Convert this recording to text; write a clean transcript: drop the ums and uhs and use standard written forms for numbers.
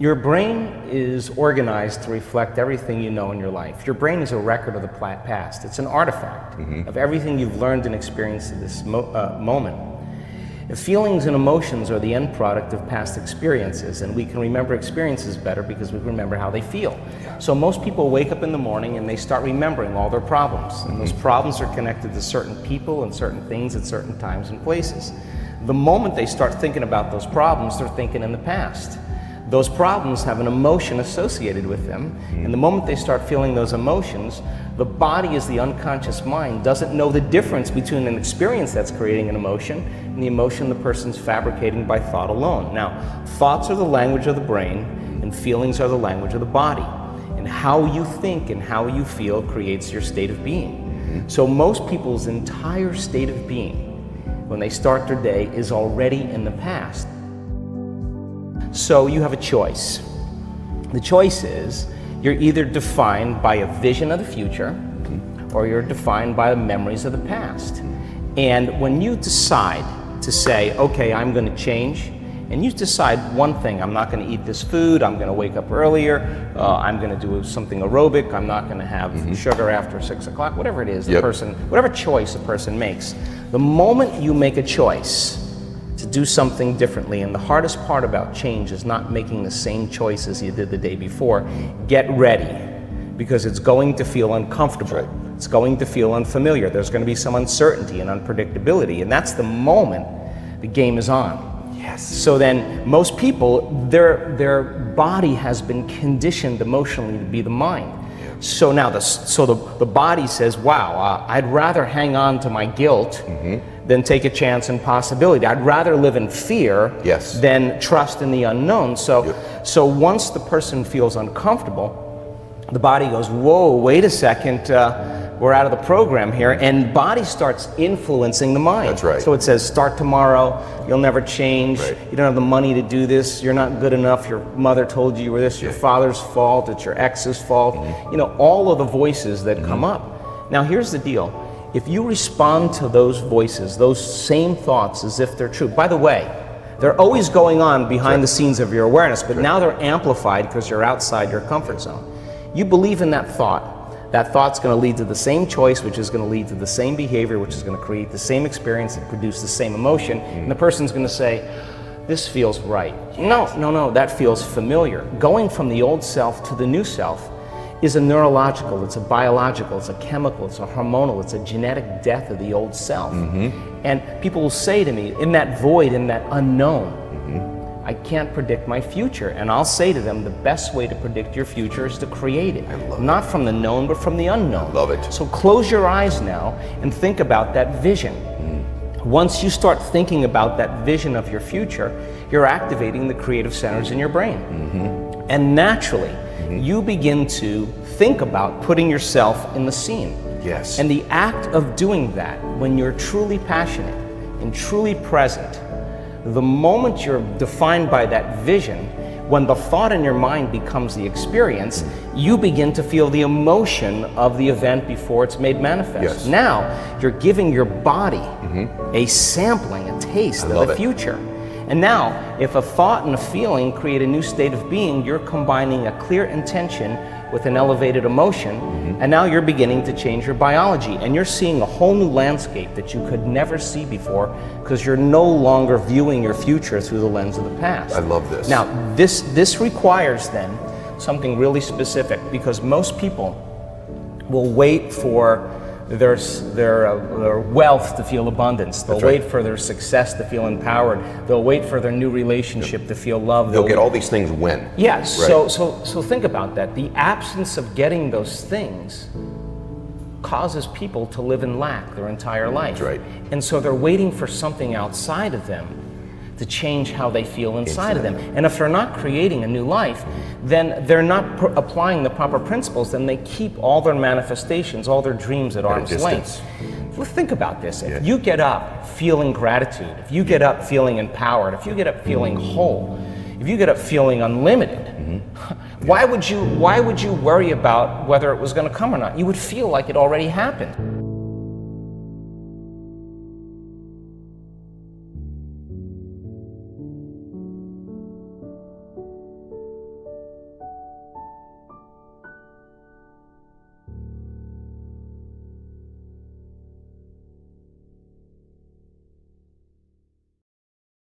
Your brain is organized to reflect everything you know in your life. Your brain is a record of the past. It's an artifact of everything you've learned and experienced at this moment. Feelings and emotions are the end product of past experiences, and we can remember experiences better because we remember how they feel. So most people wake up in the morning and they start remembering all their problems, and those problems are connected to certain people and certain things at certain times and places. The moment they start thinking about those problems, they're thinking in the past. Those problems have an emotion associated with them, and the moment they start feeling those emotions, the body, as the unconscious mind, doesn't know the difference between an experience that's creating an emotion and the emotion the person's fabricating by thought alone. Now, thoughts are the language of the brain, and feelings are the language of the body. And how you think and how you feel creates your state of being. So most people's entire state of being, when they start their day, is already in the past. So you have a choice. The choice is you're either defined by a vision of the future or you're defined by the memories of the past. And when you decide to say, okay, I'm going to change, and you decide one thing: I'm not going to eat this food, I'm going to wake up earlier, I'm going to do something aerobic, I'm not going to have sugar after 6 o'clock, whatever it is, the person, whatever choice a person makes. The moment you make a choice to do something differently, and the hardest part about change is not making the same choice as you did the day before, get ready, because it's going to feel uncomfortable. It's going to feel unfamiliar. There's going to be some uncertainty and unpredictability, and that's the moment the game is on. Yes. So then most people, their body has been conditioned emotionally to be the mind. So now the body says, wow, I'd rather hang on to my guilt than take a chance and possibility. I'd rather live in fear than trust in the unknown. So once the person feels uncomfortable, the body goes, whoa, wait a second, we're out of the program here, and body starts influencing the mind. That's right. So it says, start tomorrow, you'll never change, you don't have the money to do this, you're not good enough, your mother told you were this, your father's fault, it's your ex's fault, you know, all of the voices that come up. Now here's the deal, if you respond to those voices, those same thoughts as if they're true, by the way, they're always going on behind the scenes of your awareness, but now they're amplified because you're outside your comfort zone. You believe in that thought's going to lead to the same choice, which is going to lead to the same behavior, which is going to create the same experience and produce the same emotion, and the person's going to say, this feels right. No, that feels familiar. Going from the old self to the new self is a neurological, it's a biological, it's a chemical, it's a hormonal, it's a genetic death of the old self. And people will say to me, in that void, in that unknown, I can't predict my future. And I'll say to them, the best way to predict your future is to create it. Not from the known, but from the unknown. I love it. So close your eyes now and think about that vision. Once you start thinking about that vision of your future, you're activating the creative centers in your brain. And naturally, you begin to think about putting yourself in the scene. Yes. And the act of doing that, when you're truly passionate and truly present, the moment you're defined by that vision, when the thought in your mind becomes the experience, you begin to feel the emotion of the event before it's made manifest. Now, you're giving your body a sampling, a taste of the future. And now, if a thought and a feeling create a new state of being, you're combining a clear intention with an elevated emotion, and now you're beginning to change your biology, and you're seeing a whole new landscape that you could never see before, because you're no longer viewing your future through the lens of the past. I love this. Now, this requires then something really specific, because most people will wait for their wealth to feel abundance. They'll wait for their success to feel empowered. They'll wait for their new relationship to feel loved. They'll get all these things when. Yes. So think about that. The absence of getting those things causes people to live in lack their entire life. That's right. And so they're waiting for something outside of them to change how they feel inside of them. And if they're not creating a new life, then they're not applying the proper principles, then they keep all their manifestations, all their dreams at arm's length. Well, think about this. If you get up feeling gratitude, if you get up feeling empowered, if you get up feeling whole, if you get up feeling unlimited, why would you worry about whether it was going to come or not? You would feel like it already happened.